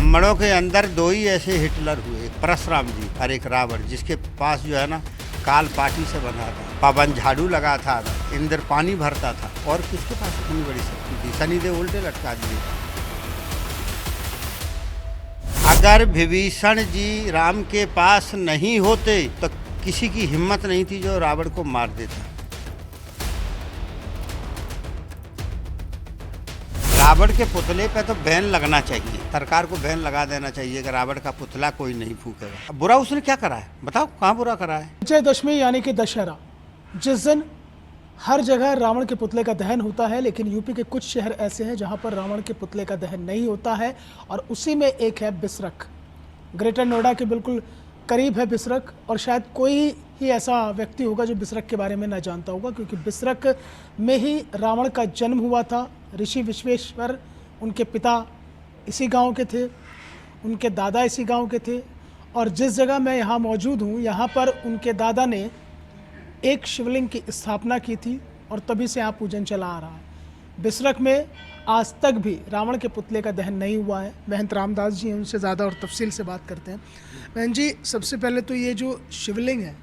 ब्राह्मणों के अंदर दो ही ऐसे हिटलर हुए, एक परशुराम जी और एक रावण, जिसके पास जो है ना काल पाटी से बंधा था, पवन झाड़ू लगा था, इंद्र पानी भरता था, और किसके पास इतनी बड़ी शक्ति थी? शनिदेव उल्टे लटका दिए। अगर विभीषण जी राम के पास नहीं होते तो किसी की हिम्मत नहीं थी जो रावण को मार देता। रावण के पुतले पे तो बैन लगना चाहिए, सरकार को बैन लगा देना चाहिए कि रावण का पुतला कोई नहीं फूकेगा। अब बुरा उसने क्या करा है बताओ, कहाँ बुरा करा है? विजयदशमी यानी कि दशहरा, जिस दिन हर जगह रावण के पुतले का दहन होता है, लेकिन यूपी के कुछ शहर ऐसे हैं जहां पर रावण के पुतले का दहन नहीं होता है, और उसी में एक है बिसरख। ग्रेटर नोएडा के बिल्कुल करीब है बिसरख, और शायद कोई ही ऐसा व्यक्ति होगा जो बिसरख के बारे में ना जानता होगा, क्योंकि बिसरख में ही रावण का जन्म हुआ था। ऋषि विश्वेश्वर उनके पिता इसी गांव के थे, उनके दादा इसी गांव के थे, और जिस जगह मैं यहाँ मौजूद हूँ यहाँ पर उनके दादा ने एक शिवलिंग की स्थापना की थी, और तभी से यहाँ पूजन चला आ रहा है। बिसरख में आज तक भी रावण के पुतले का दहन नहीं हुआ है। महंत रामदास जी हैं, उनसे ज़्यादा और तफसील से बात करते हैं। महंत जी, सबसे पहले तो ये जो शिवलिंग है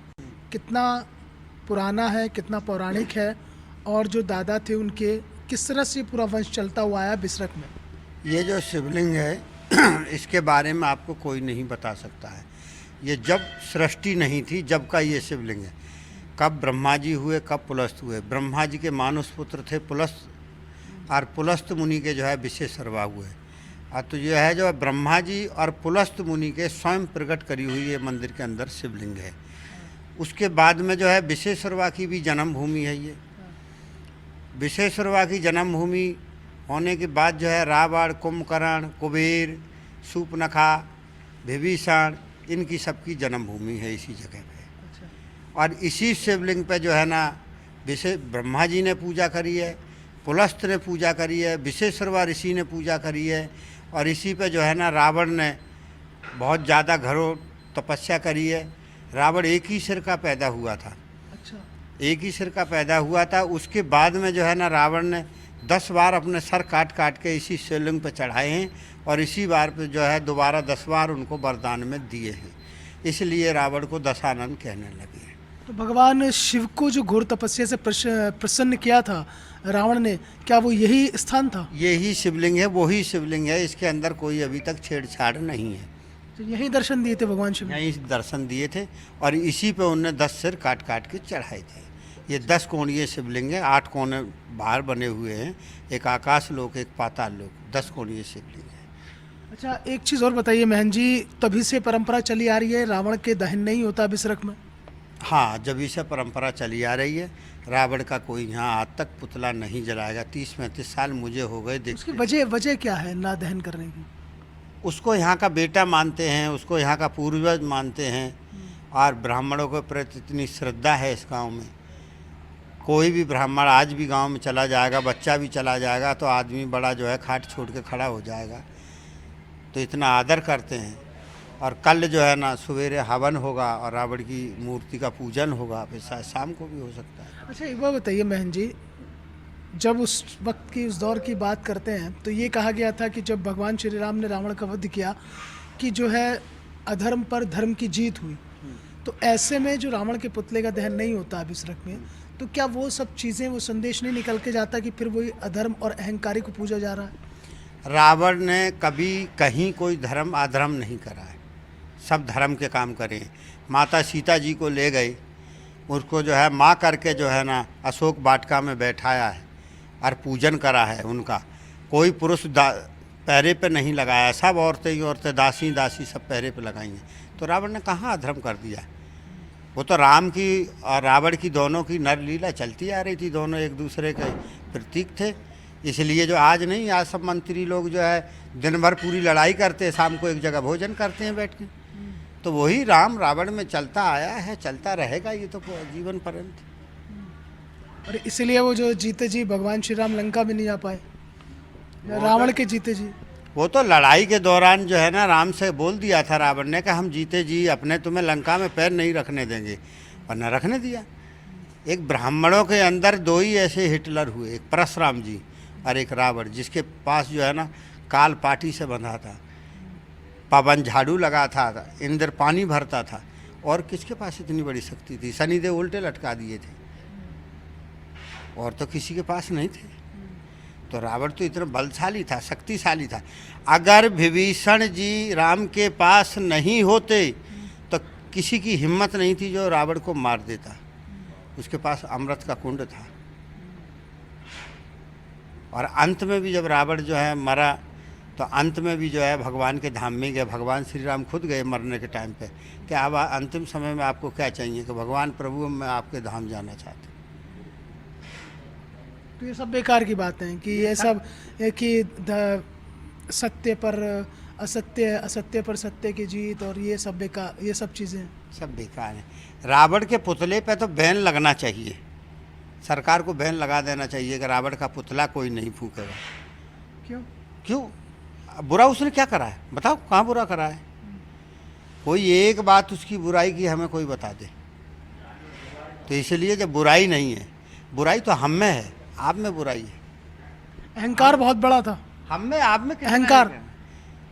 कितना पुराना है, कितना पौराणिक है, और जो दादा थे उनके किस तरह से पूरा वंश चलता हुआ आया बिसरख में? ये जो शिवलिंग है इसके बारे में आपको कोई नहीं बता सकता है। ये जब सृष्टि नहीं थी जब का ये शिवलिंग है। कब ब्रह्मा जी हुए, कब पुलस्त हुए। ब्रह्मा जी के मानुष पुत्र थे पुलस्त, और पुलस्त मुनि के जो है विशेषरवा हुए। और तो ये है जो ब्रह्मा जी और पुलस्त मुनि के स्वयं प्रकट करी हुई ये मंदिर के अंदर शिवलिंग है। उसके बाद में जो है विशेषरवा की भी जन्मभूमि है। ये विशेषरवा की जन्मभूमि होने के बाद जो है रावण, कुंभकर्ण, कुबेर, शूर्पणखा, विभीषण, इनकी सबकी जन्मभूमि है इसी जगह पे। और इसी शिवलिंग पे जो है ना विशेष ब्रह्मा जी ने पूजा करी है, पुलस्त ने पूजा करी है, विशेषरवा ऋषि ने पूजा करी है, और इसी पे जो है ना रावण ने बहुत ज़्यादा घरों तपस्या करी है। रावण एक ही सिर का पैदा हुआ था। अच्छा। एक ही सिर का पैदा हुआ था। उसके बाद में जो है ना रावण ने 10 बार अपने सर काट काट के इसी शिवलिंग पे चढ़ाए हैं, और इसी बार पे जो है दोबारा 10 बार उनको वरदान में दिए हैं। इसलिए रावण को दशानन कहने लगे हैं। तो भगवान शिव को जो घोर तपस्या से प्रसन्न किया था रावण ने, क्या वो यही स्थान था? यही शिवलिंग है, वही शिवलिंग है। इसके अंदर कोई अभी तक छेड़छाड़ नहीं है। तो यही दर्शन दिए थे भगवान शिव ने? यही दर्शन दिए थे, और इसी पे उनने 10 सिर काट काट के चढ़ाए थे। ये 10 कोणीय शिवलिंग है, 8 कोने बाहर बने हुए हैं, एक आकाश लोक, एक पाताल लोक, 10 कोणीय शिवलिंग है। अच्छा, एक चीज़ और बताइए महन जी, तभी से परंपरा चली आ रही है रावण के दहन नहीं होता बिसरख में? हाँ, जब से परंपरा चली आ रही है। रावण का कोई यहाँ आज तक पुतला नहीं जलाएगा। 30-35 साल मुझे हो गए उसकी देखते। वजह क्या है ना दहन करने की? उसको यहाँ का बेटा मानते हैं, उसको यहाँ का पूर्वज मानते हैं, और ब्राह्मणों के प्रति इतनी श्रद्धा है इस गांव में। कोई भी ब्राह्मण आज भी गांव में चला जाएगा, बच्चा भी चला जाएगा, तो आदमी बड़ा जो है खाट छोड़ के खड़ा हो जाएगा। तो इतना आदर करते हैं। और कल जो है ना सवेरे हवन होगा और रावण की मूर्ति का पूजन होगा, फिर शाम को भी हो सकता है। अच्छा, एक बार बताइए महन जी, जब उस वक्त की, उस दौर की बात करते हैं तो ये कहा गया था कि जब भगवान श्री राम ने रावण का वध किया कि जो है अधर्म पर धर्म की जीत हुई। तो ऐसे में जो रावण के पुतले का दहन नहीं होता बिसरख में, तो क्या वो सब चीज़ें, वो संदेश नहीं निकल के जाता कि फिर वही अधर्म और अहंकारी को पूजा जा रहा है? रावण ने कभी कहीं कोई धर्म अधर्म नहीं करा है, सब धर्म के काम करे हैं। माता सीता जी को ले गए, उसको जो है माँ करके जो है ना अशोक वाटिका में बैठाया है और पूजन करा है उनका। कोई पुरुष पैरे पे नहीं लगाया, सब औरतें ही औरतें, दासी दासी सब पैरे पे लगाई हैं। तो रावण ने कहाँ अधर्म कर दिया? वो तो राम की और रावण की दोनों की नर लीला चलती आ रही थी, दोनों एक दूसरे के प्रतीक थे। इसलिए जो आज नहीं, आज सब मंत्री लोग जो है दिन भर पूरी लड़ाई करते हैं, शाम को एक जगह भोजन करते हैं बैठ के। तो वही राम रावण में चलता आया है, चलता रहेगा ये तो जीवन पर्यंत। और इसलिए वो जो जीते जी भगवान श्री राम लंका में नहीं आ पाए, रावण के जीते जी। वो तो लड़ाई के दौरान जो है ना राम से बोल दिया था रावण ने कि हम जीते जी अपने तुम्हें लंका में पैर नहीं रखने देंगे, और न रखने दिया। एक ब्राह्मणों के अंदर दो ही ऐसे हिटलर हुए, एक परशुराम जी और एक रावण, जिसके पास जो है ना काल पाटी से बंधा था, पवन झाड़ू लगा था, इंद्र पानी भरता था, और किसके पास इतनी बड़ी शक्ति थी? शनिदेव उल्टे लटका दिए थे, और तो किसी के पास नहीं थे। तो रावण तो इतना बलशाली था, शक्तिशाली था। अगर विभीषण जी राम के पास नहीं होते तो किसी की हिम्मत नहीं थी जो रावण को मार देता। उसके पास अमृत का कुंड था, और अंत में भी जब रावण जो है मरा, तो अंत में भी जो है भगवान के धाम में गए। भगवान श्री राम खुद गए मरने के टाइम पे कि अब अंतिम समय में आपको क्या चाहिए? कि भगवान प्रभु मैं आपके धाम जाना चाहता हूँ। तो ये सब बेकार की बातें हैं कि ये सब कि सत्य पर असत्य, असत्य पर सत्य की जीत, और ये सब बेकार, ये सब चीज़ें सब बेकार है। रावण के पुतले पे तो बैन लगना चाहिए, सरकार को बैन लगा देना चाहिए कि रावण का पुतला कोई नहीं फूकेगा। क्यों? क्यों? बुरा उसने क्या करा है? बताओ, कहाँ बुरा करा है? कोई एक बात उसकी बुराई की हमें कोई बता दे। तो इसलिए जब बुराई नहीं है, बुराई तो हम में है, आप में बुराई है। अहंकार बहुत बड़ा था। हम में, आप में कितना अहंकार?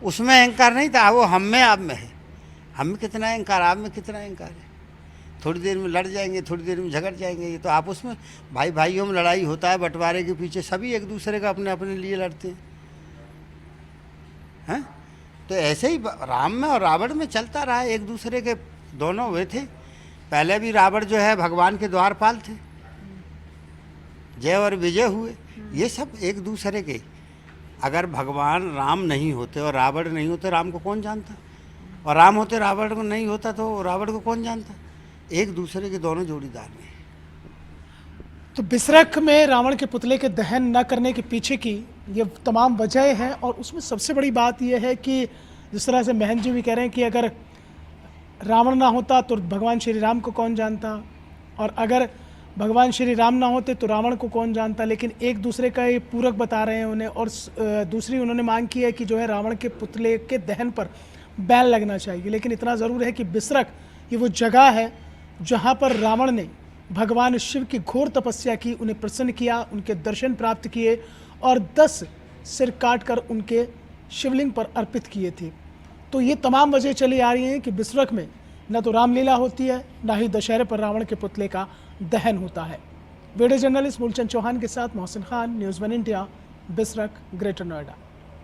उसमें अहंकार नहीं था, वो हम में, आप में है। हम में कितना अहंकार, आप में कितना अहंकार है? थोड़ी देर में लड़ जाएंगे, थोड़ी देर में झगड़ जाएंगे। ये तो आपस में भाई भाइयों में लड़ाई होता है, बंटवारे के पीछे सभी एक दूसरे का अपने अपने लिए लड़ते हैं। तो ऐसे ही राम में और रावण में चलता रहा, एक दूसरे के दोनों हुए थे। पहले भी रावण जो है भगवान के द्वारपाल थे, जय और विजय हुए। ये सब एक दूसरे के। अगर भगवान राम नहीं होते और रावण नहीं होते, राम को कौन जानता? और राम होते रावण को नहीं होता तो रावण को कौन जानता? एक दूसरे के दोनों जोड़ीदार हैं। तो बिसरख में रावण के पुतले के दहन न करने के पीछे की ये तमाम वजह है, और उसमें सबसे बड़ी बात यह है कि जिस तरह से महंत जी भी कह रहे हैं कि अगर रावण ना होता तो भगवान श्री राम को कौन जानता, और अगर भगवान श्री राम ना होते तो रावण को कौन जानता। लेकिन एक दूसरे का ये पूरक बता रहे हैं उन्हें। और दूसरी उन्होंने मांग की है कि जो है रावण के पुतले के दहन पर बैन लगना चाहिए। लेकिन इतना ज़रूर है कि बिसरख ये वो जगह है जहाँ पर रावण ने भगवान शिव की घोर तपस्या की, उन्हें प्रसन्न किया, उनके दर्शन प्राप्त किए, और 10 सिर काट कर उनके शिवलिंग पर अर्पित किए थे। तो ये तमाम वजह चली आ रही हैं कि बिसरख में न तो रामलीला होती है, ना ही दशहरे पर रावण के पुतले का दहन होता है। वीडियो जर्नलिस्ट मूलचंद चौहान के साथ Mohsin Khan, news 1 India, Bisrakh, greater Noida.